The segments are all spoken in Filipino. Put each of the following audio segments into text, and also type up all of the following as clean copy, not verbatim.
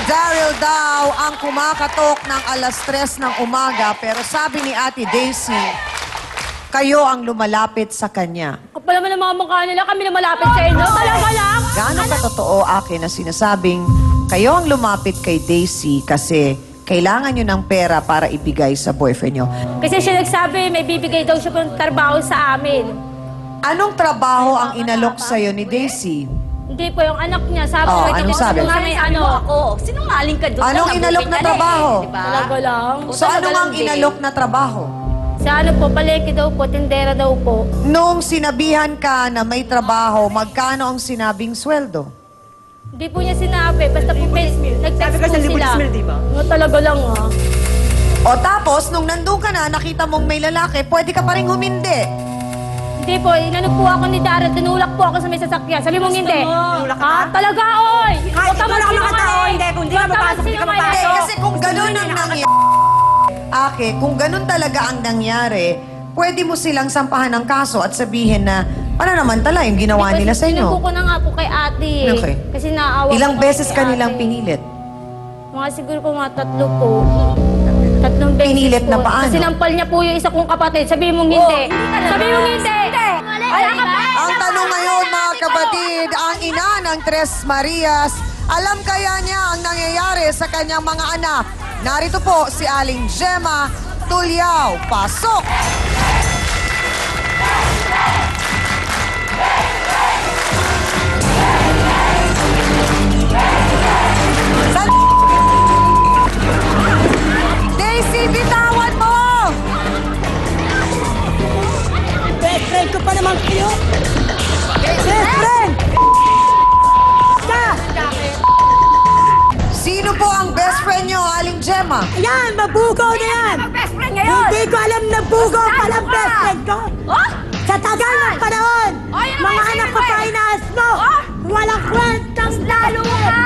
Daryl daw ang kumakatok ng alas 3 ng umaga, pero sabi ni Ate Daisy, kayo ang lumalapit sa kanya. Kapal naman ang mga mukha nila, kami na malapit sa inyo. Talaga lang? Gaano katotoo akin na sinasabing kayo ang lumapit kay Daisy kasi kailangan nyo ng pera para ibigay sa boyfriend nyo? Kasi siya nagsabi, may bibigay daw siya ng trabaho sa amin. Anong trabaho ang inalok sa'yo ni Daisy? Hindi po, yung anak niya, sabi Oh, ko, anong sabi? may ano. Ako, sinungaling ka doon. Anong inalok na trabaho? Talaga lang. So ano ang inalok na trabaho? Sa ano po, palengke daw po, tindera daw po. Nung sinabihan ka na may trabaho, magkano ang sinabing sweldo? Hindi po niya sinabi, basta po nag-text po sila. diba? Talaga lang ah. O tapos, nung nandun ka na, nakita mong may lalaki, pwede ka pa rin humindi. Hindi po, inano po ako ni Daryl, tinulak po ako sa may sasakyan. Sabi mong hindi. Tinulak ka? Ah, talaga, oy! Kahit ikaw lang makatao, hindi. Kung di ka mapasok, di ka Hindi, mapasok. kasi kung ganun ang nangyari, kung ganun talaga ang nangyari, pwede mo silang sampahan ng kaso at sabihin na, pananamantala yung ginawa nila sa Sinubo inyo. ko na nga po kay ate. Okay. Kasi naawa Ilang po kami beses kay ka nilang ate. pinilit? Mga siguro po mga 3 po. 3 beses Pinilit po. na paano? Kasi sinampal niya po yung isa kong kapatid. Sabihin mong hindi. Sabihin mong hindi. Wala ka pa. Ang tanong ngayon, mga kapatid, ang ina ng Tres Marias, alam kaya niya ang nangyayari sa kanyang mga anak? Narito po si Aling Gemma Tulyao. Pasok! Daisy, bitawan mo! Best friend ko pa naman kayo. Best friend! Ka! Sino po ang best friend niyo, Aling Gemma? Ayan, mabugaw na yan! Best friend ngayon. Hindi ko alam na bugaw pala ang best friend ko. Oh! Sa tagal ng panahon, Oh, yun naman mga yung anak ko sino, pa eh. inaas mo. Oh! Walang kwentang Lalo ka!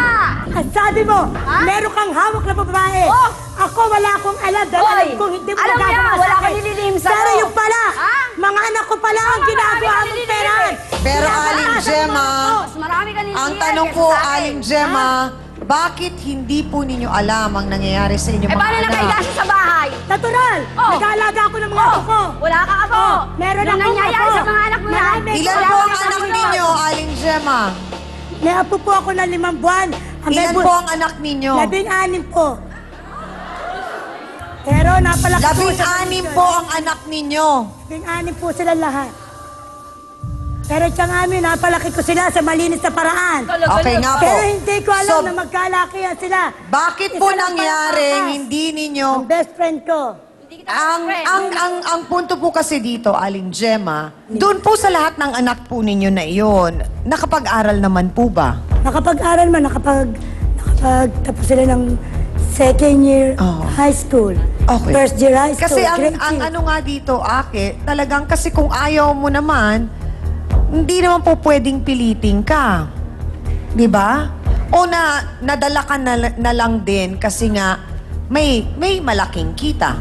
Ang sabi mo, Ha? meron kang hawak na babae. Oh! Ako wala akong alam dahil Oy! alam kong hindi mo Alam mo magagawa yan, sa wala akin. kang nililihim sa'yo. Pero yung pala, Ha? mga anak ko pala ang ginagawa marami mong kang perahan. Pero Pinapatasan Aling mo Gemma, ako. Mas marami ka nililihim. ang tanong ko, Aling Gemma, bakit hindi po ninyo alam ang nangyayari sa inyong Eh, mga paano anak? nakahiga siya sa bahay? Natural, Oh! nag-aalaga ako ng mga anak ko. Wala ka ako. Meron Yung akong nangyayari apo. sa mga anak mo yan. Marami. Ilan Wala po kang ang anak kasunod. ninyo, Aling Gemma? May apo po ako na 5 buwan. Ang Ilan bebo- po ang anak ninyo? 16 po. Pero napalaki po sa 16 po ang anak ninyo. 16 po sila lahat. Pero siyang amin, napalaki ko sila sa malinis na paraan. Okay nga po. Pero hindi ko alam So, na magkalakihan sila. bakit Isa po lang nangyari pala hindi ninyo... ang best friend ko. Ang punto po kasi dito, Aling Gemma, doon po sa lahat ng anak po ninyo na iyon, nakapag-aral naman po ba? Nakapag-aral man, nakapag-tapos sila ng second year Oh. high school. Okay. First year high school. Kasi grade ang 6. ano nga dito, talagang kasi kung ayaw mo naman, hindi naman po pwedeng pilitin ka. Di ba? O nadala ka na lang din kasi nga may malaking kita.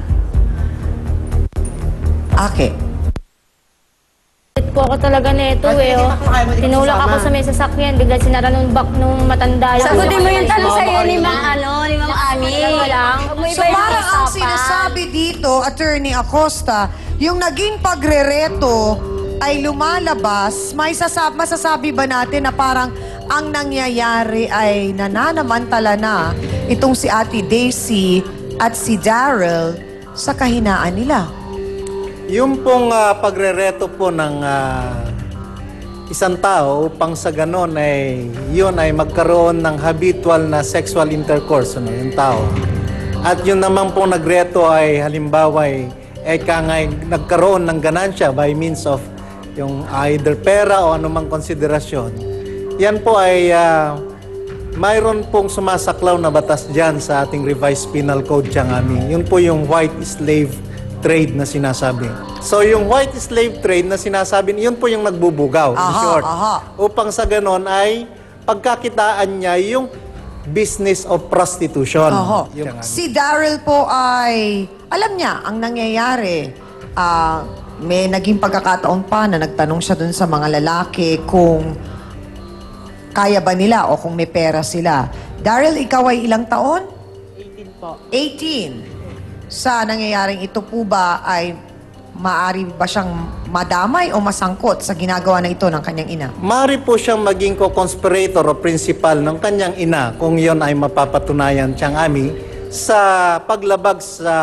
Po ako talaga neto eh. Oh. Tinulak ako sa may sasakyan, bigla sinara nung back nung matanda. Sagutin mo yung tanong sa'yo ni Ma'am Ami. lang. So parang ang sinasabi dito, Attorney Acosta, yung naging pagrereto ay lumalabas, masasabi ba natin na parang ang nangyayari ay nananamantala na itong si Ate Daisy at si Daryl sa kahinaan nila? Yung pong pagrereto po ng isang tao upang sa ganon ay yun ay magkaroon ng habitual na sexual intercourse yung tao. At yun naman pong nagreto ay halimbawa ay nagkaroon ng ganansya by means of yung either pera o anumang konsiderasyon. Yan po ay mayroon pong sumasaklaw na batas dyan sa ating revised penal code dyan amin. Yun po yung white slave trade na sinasabi. So yung white slave trade na sinasabi, yun po yung nagbubugaw, in short. Upang sa ganon ay pagkakitaan niya yung business of prostitution. Yung Si Daryl po ay, alam niya ang nangyayari. May naging pagkakataon pa na nagtanong siya dun sa mga lalaki kung kaya ba nila o kung may pera sila. Daryl, ikaw ay ilang taon? 18 po. 18. Sa nangyayaring ito po ba ay maari ba siyang madamay o masangkot sa ginagawa na ito ng kanyang ina? Maaari po siyang maging co-conspirator o principal ng kanyang ina kung yon ay mapapatunayan siyang ami sa paglabag sa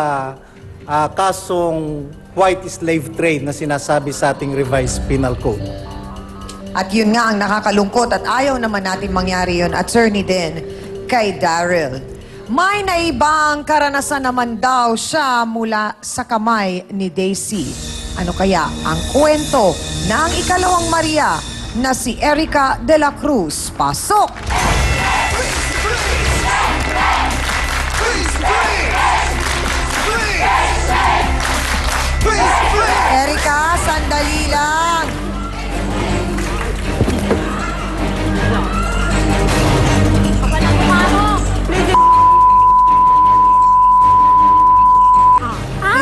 kasong white slave trade na sinasabi sa ating revised penal code. At yun nga ang nakakalungkot at ayaw naman natin mangyari yun, attorney din, kay Daryl. May naibang karanasan naman daw siya mula sa kamay ni Daisy. Ano kaya ang kwento ng ikalawang Maria na si Erica de la Cruz? Pasok! Erica, sandali lang.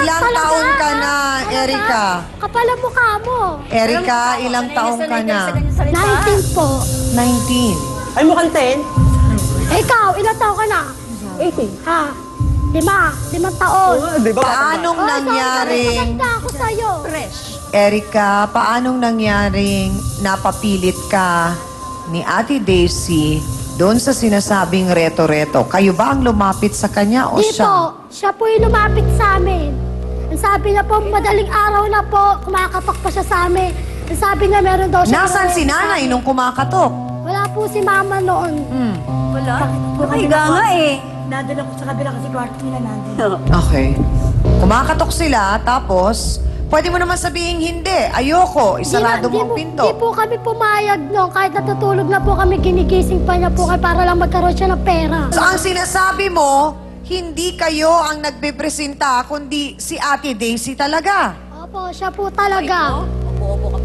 Ilang taon ka na, Erica? Kapal ang mukha mo. Erica, ilang taon ka na? 19 po. 19. Ay, mukhang 10. Ikaw, ilang taon ka na? 18. Ha? 5 taon. Di ba? Paanong nangyaring, Maganda ako sa'yo. Erica, paanong nangyaring napapilit ka ni Ate Daisy doon sa sinasabing reto-reto? Kayo ba ang lumapit sa kanya o Di siya? po, siya po yung lumapit sa amin. Ang sabi niya po, madaling araw na po, kumakatok pa siya sa amin. Ang sabi niya, meron daw siya. Nasaan si nanay nung kumakatok? Wala po si mama noon. Wala. Nakahiga nga eh. Nadala ko sa kabila kasi kwarto nila nandun. Okay. Kumakatok sila, tapos, pwede mo naman sabihin hindi. Ayoko, isarado mo ang pinto. Di po kami pumayag noon. Kahit natutulog na po kami, ginigising pa niya po kami para lang magkaroon siya ng pera. So, ang sinasabi mo, hindi kayo ang nagbepresenta, kundi si Ate Daisy talaga. Opo, siya po talaga.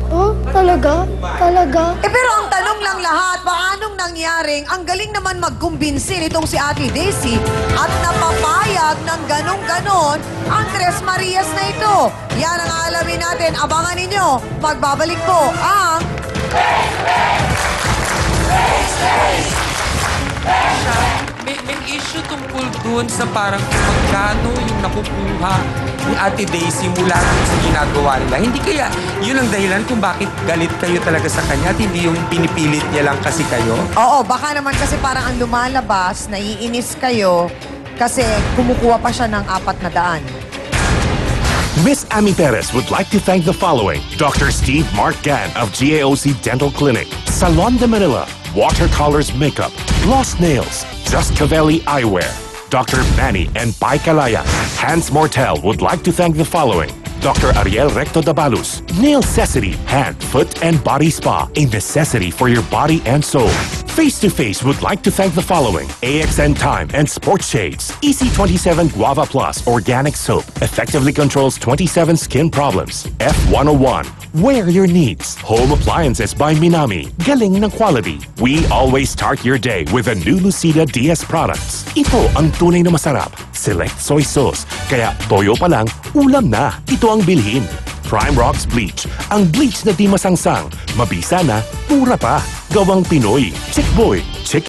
Oh, talaga? Talaga? Pero ang tanong lang lahat, paanong nangyaring ang galing naman magkumbinsin itong si Ate Daisy at napapayag ng ganong-ganon ang Tres Marias na ito? Yan ang alamin natin. Abangan ninyo. Magbabalik po ang... May issue tungkol dun sa parang kung magkano yung nakukuha ni Ate Daisy mula dun sa ginagawa nila. Hindi kaya yun ang dahilan kung bakit galit kayo talaga sa kanya at hindi yung pinipilit niya lang kasi kayo? Oo, baka naman kasi parang ang lumalabas, naiinis kayo kasi kumukuha pa siya ng 400. Miss Ami Perez would like to thank the following: Dr. Steve Mark Gann of GAOC Dental Clinic, Salon de Manila, Watercolors Makeup, Gloss Nails, Just Cavelli Eyewear, Dr. Manny and Pai Kalaya. Hans Mortel would like to thank the following: Dr. Ariel Recto Dabalus, Nail Necessity, Hand, Foot and Body Spa, a necessity for your body and soul. Face to Face would like to thank the following: AXN Time and Sports Shades, EC27 Guava Plus Organic Soap, effectively controls 27 skin problems. F101, wear your needs. Home Appliances by Minami, galing ng quality. We always start your day with a new Lucida DS products. Ito ang tunay na masarap. Select soy sauce, kaya toyo pa lang, ulam na. Ito ang bilhin. Prime Rocks Bleach, ang bleach na di masangsang, mabisa na, mura pa. Gawang Pinoy, Chick Boy, Chick